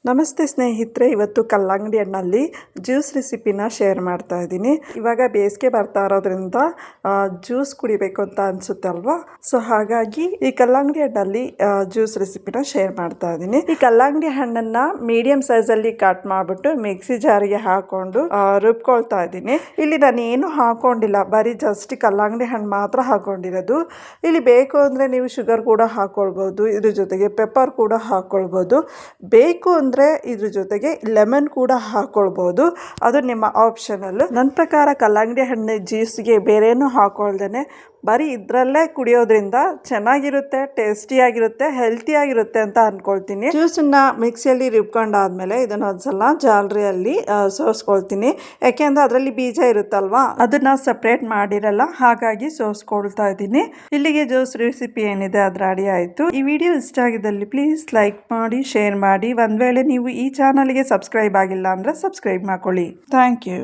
ನಮಸ್ತೆ ಸ್ನೇಹಿತರೆ, ಇವತ್ತು ಕಲ್ಲಂಗಡಿ ಹಣ್ಣಲ್ಲಿ ಜ್ಯೂಸ್ ರೆಸಿಪಿನ ಶೇರ್ ಮಾಡ್ತಾ ಇದ್ದೀನಿ. ಇವಾಗ ಬೇಸಿಗೆ ಬರ್ತಾ ಇರೋದ್ರಿಂದ ಜ್ಯೂಸ್ ಕುಡಿಬೇಕು ಅಂತ ಅನ್ಸುತ್ತೆ ಅಲ್ವಾ. ಸೊ ಹಾಗಾಗಿ ಈ ಕಲ್ಲಂಗಡಿ ಹಣ್ಣಲ್ಲಿ ಜ್ಯೂಸ್ ರೆಸಿಪಿನ ಶೇರ್ ಮಾಡ್ತಾ ಇದ್ದೀನಿ. ಈ ಕಲ್ಲಂಗಡಿ ಹಣ್ಣನ್ನ ಮೀಡಿಯಂ ಸೈಜಲ್ಲಿ ಕಟ್ ಮಾಡಿಬಿಟ್ಟು ಮಿಕ್ಸಿ ಜಾರಿಗೆ ಹಾಕೊಂಡು ರುಬ್ಕೊಳ್ತಾ ಇದ್ದೀನಿ. ಇಲ್ಲಿ ನಾನು ಏನು ಹಾಕೊಂಡಿಲ್ಲ, ಬರೀ ಜಸ್ಟ್ ಕಲ್ಲಂಗಡಿ ಹಣ್ಣು ಮಾತ್ರ ಹಾಕೊಂಡಿರೋದು. ಇಲ್ಲಿ ಬೇಕು ಅಂದರೆ ನೀವು ಶುಗರ್ ಕೂಡ ಹಾಕೊಳ್ಬೋದು, ಇದ್ರ ಜೊತೆಗೆ ಪೆಪ್ಪರ್ ಕೂಡ ಹಾಕೊಳ್ಬೋದು. ಬೇಕು ಅಂದರೆ ಇದ್ರ ಜೊತೆಗೆ ಲೆಮನ್ ಕೂಡ ಹಾಕೊಳ್ಬೋದು, ಅದು ನಿಮ್ಮ ಆಪ್ಷನಲ್. ನನ್ನ ಪ್ರಕಾರ ಕಲ್ಲಂಗಡಿ ಹಣ್ಣು ಜ್ಯೂಸ್ಗೆ ಬೇರೇನು ಹಾಕೊಳ್ದೇನೆ ಬರೀ ಇದರಲ್ಲೇ ಕುಡಿಯೋದ್ರಿಂದ ಚೆನ್ನಾಗಿರುತ್ತೆ, ಟೇಸ್ಟಿಯಾಗಿರುತ್ತೆ, ಹೆಲ್ತಿಯಾಗಿರುತ್ತೆ ಅಂತ ಅಂದ್ಕೊಳ್ತೀನಿ. ಜ್ಯೂಸನ್ನ ಮಿಕ್ಸಿಯಲ್ಲಿ ರುಬ್ಕೊಂಡಾದ್ಮೇಲೆ ಇದನ್ನ ಒಂದ್ಸಲ ಜಾಲರಿಯಲ್ಲಿ ಸೋಸ್ಕೊಳ್ತೀನಿ. ಯಾಕೆಂದ್ರೆ ಅದರಲ್ಲಿ ಬೀಜ ಇರುತ್ತಲ್ವಾ, ಅದನ್ನ ಸಪ್ರೇಟ್ ಮಾಡಿರಲ್ಲ, ಹಾಗಾಗಿ ಸೋಸ್ಕೊಳ್ತಾ ಇದ್ದೀನಿ. ಇಲ್ಲಿಗೆ ಜ್ಯೂಸ್ ರೆಸಿಪಿ ಏನಿದೆ ಅದು ರೆಡಿ ಆಯಿತು. ಈ ವಿಡಿಯೋ ಇಷ್ಟ ಆಗಿದ್ದಲ್ಲಿ ಪ್ಲೀಸ್ ಲೈಕ್ ಮಾಡಿ, ಶೇರ್ ಮಾಡಿ. ಒಂದ್ ವೇಳೆ ನೀವು ಈ ಚಾನಲ್ಗೆ ಸಬ್ಸ್ಕ್ರೈಬ್ ಆಗಿಲ್ಲ ಅಂದ್ರೆ ಸಬ್ಸ್ಕ್ರೈಬ್ ಮಾಡ್ಕೊಳ್ಳಿ. Thank you.